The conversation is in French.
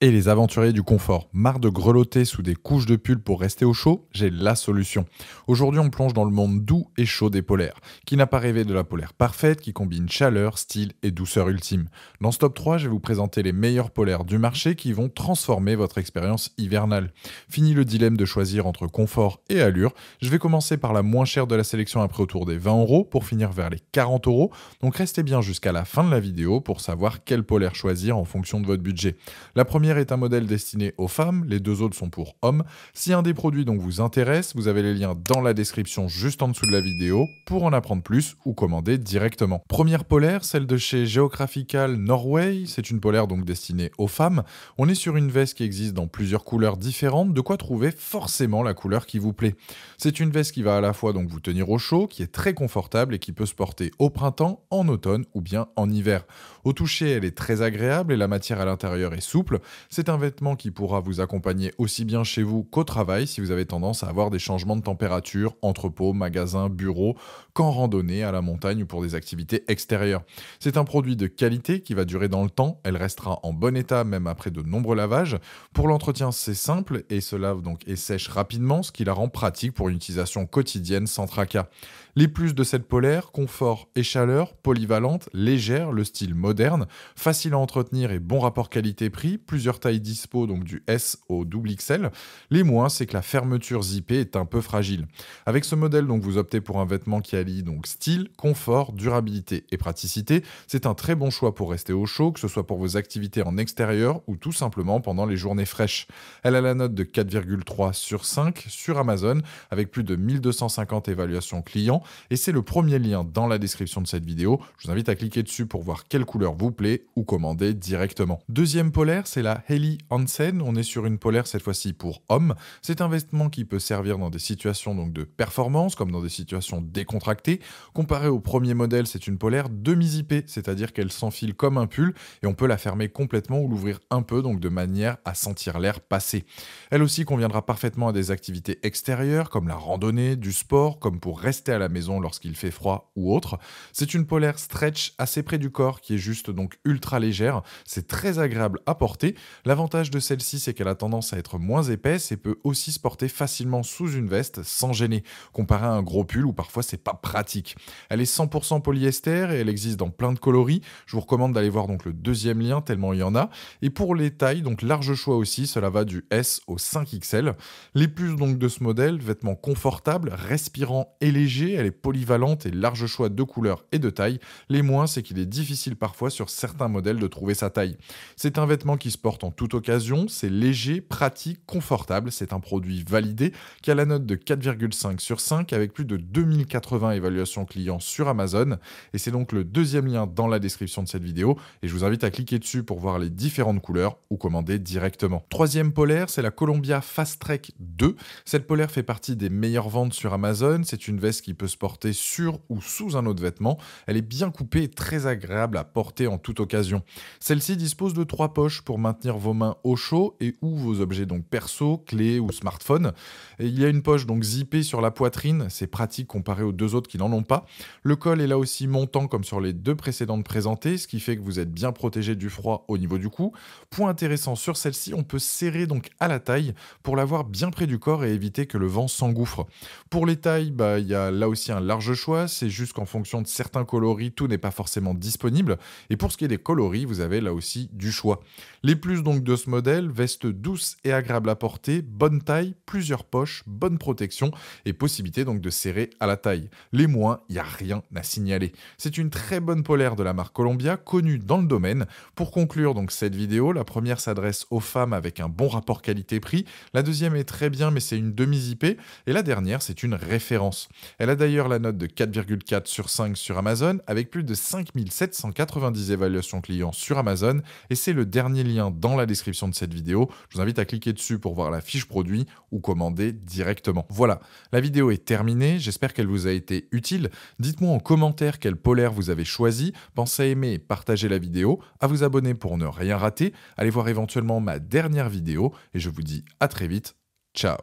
Et les aventuriers du confort, marre de grelotter sous des couches de pull pour rester au chaud? J'ai la solution. Aujourd'hui, on plonge dans le monde doux et chaud des polaires. Qui n'a pas rêvé de la polaire parfaite qui combine chaleur, style et douceur ultime? Dans ce top 3, je vais vous présenter les meilleurs polaires du marché qui vont transformer votre expérience hivernale. Fini le dilemme de choisir entre confort et allure. Je vais commencer par la moins chère de la sélection, après autour des 20 € pour finir vers les 40 €. Donc restez bien jusqu'à la fin de la vidéo pour savoir quel polaire choisir en fonction de votre budget. La première est un modèle destiné aux femmes, les deux autres sont pour hommes. Si un des produits donc vous intéresse, vous avez les liens dans la description juste en dessous de la vidéo pour en apprendre plus ou commander directement. Première polaire, celle de chez Geographical Norway, c'est une polaire donc destinée aux femmes. On est sur une veste qui existe dans plusieurs couleurs différentes, de quoi trouver forcément la couleur qui vous plaît. C'est une veste qui va à la fois donc vous tenir au chaud, qui est très confortable et qui peut se porter au printemps, en automne ou bien en hiver. Au toucher, elle est très agréable et la matière à l'intérieur est souple. C'est un vêtement qui pourra vous accompagner aussi bien chez vous qu'au travail si vous avez tendance à avoir des changements de température, entrepôt, magasin, bureau, qu'en randonnée, à la montagne ou pour des activités extérieures. C'est un produit de qualité qui va durer dans le temps, elle restera en bon état même après de nombreux lavages. Pour l'entretien, c'est simple et se lave donc et sèche rapidement, ce qui la rend pratique pour une utilisation quotidienne sans tracas. Les plus de cette polaire, confort et chaleur, polyvalente, légère, le style moderne, facile à entretenir et bon rapport qualité-prix, plusieurs tailles dispo, donc du S au double XL. Les moins, c'est que la fermeture zippée est un peu fragile. Avec ce modèle, donc, vous optez pour un vêtement qui allie donc style, confort, durabilité et praticité. C'est un très bon choix pour rester au chaud, que ce soit pour vos activités en extérieur ou tout simplement pendant les journées fraîches. Elle a la note de 4,3 sur 5 sur Amazon, avec plus de 1250 évaluations clients. Et c'est le premier lien dans la description de cette vidéo. Je vous invite à cliquer dessus pour voir quelle couleur vous plaît ou commander directement. Deuxième polaire, c'est la Helly Hansen. On est sur une polaire cette fois-ci pour hommes. C'est un vêtement qui peut servir dans des situations donc de performance comme dans des situations décontractées. Comparé au premier modèle, c'est une polaire demi-zippée, c'est-à-dire qu'elle s'enfile comme un pull et on peut la fermer complètement ou l'ouvrir un peu, donc de manière à sentir l'air passer. Elle aussi conviendra parfaitement à des activités extérieures comme la randonnée, du sport, comme pour rester à la maison lorsqu'il fait froid ou autre. C'est une polaire stretch assez près du corps qui est juste donc ultra légère. C'est très agréable à porter. L'avantage de celle-ci, c'est qu'elle a tendance à être moins épaisse et peut aussi se porter facilement sous une veste sans gêner, comparé à un gros pull où parfois c'est pas pratique. Elle est 100% polyester et elle existe dans plein de coloris. Je vous recommande d'aller voir donc le deuxième lien tellement il y en a. Et pour les tailles, donc large choix aussi, cela va du S au 5XL. Les plus donc de ce modèle, vêtements confortables, respirants et légers, elle est polyvalente et large choix de couleurs et de tailles. Les moins, c'est qu'il est difficile parfois sur certains modèles de trouver sa taille. C'est un vêtement qui se porte en toute occasion, c'est léger, pratique, confortable, c'est un produit validé qui a la note de 4,5 sur 5 avec plus de 2080 évaluations clients sur Amazon et c'est donc le deuxième lien dans la description de cette vidéo et je vous invite à cliquer dessus pour voir les différentes couleurs ou commander directement. Troisième polaire, c'est la Columbia Fast Trek 2. Cette polaire fait partie des meilleures ventes sur Amazon, c'est une veste qui peut se porter sur ou sous un autre vêtement. Elle est bien coupée et très agréable à porter en toute occasion. Celle-ci dispose de 3 poches pour maintenir vos mains au chaud et ou vos objets donc perso, clés ou smartphone. Et il y a une poche donc zippée sur la poitrine, c'est pratique comparé aux deux autres qui n'en ont pas. Le col est là aussi montant comme sur les deux précédentes présentées, ce qui fait que vous êtes bien protégé du froid au niveau du cou. Point intéressant sur celle-ci, on peut serrer donc à la taille pour l'avoir bien près du corps et éviter que le vent s'engouffre. Pour les tailles, il y a là aussi un large choix, c'est juste qu'en fonction de certains coloris, tout n'est pas forcément disponible. Et pour ce qui est des coloris, vous avez là aussi du choix. Les plus donc de ce modèle, veste douce et agréable à porter, bonne taille, plusieurs poches, bonne protection et possibilité donc de serrer à la taille. Les moins, il n'y a rien à signaler. C'est une très bonne polaire de la marque Columbia, connue dans le domaine. Pour conclure donc cette vidéo, la première s'adresse aux femmes avec un bon rapport qualité-prix, la deuxième est très bien mais c'est une demi-zippée et la dernière c'est une référence. Elle a d'ailleurs la note de 4,4 sur 5 sur Amazon avec plus de 5790 évaluations clients sur Amazon et c'est le dernier lien dans la description de cette vidéo. Je vous invite à cliquer dessus pour voir la fiche produit ou commander directement. Voilà, la vidéo est terminée, j'espère qu'elle vous a été utile. Dites-moi en commentaire quelle polaire vous avez choisi, pensez à aimer et partager la vidéo, à vous abonner pour ne rien rater, allez voir éventuellement ma dernière vidéo et je vous dis à très vite, ciao.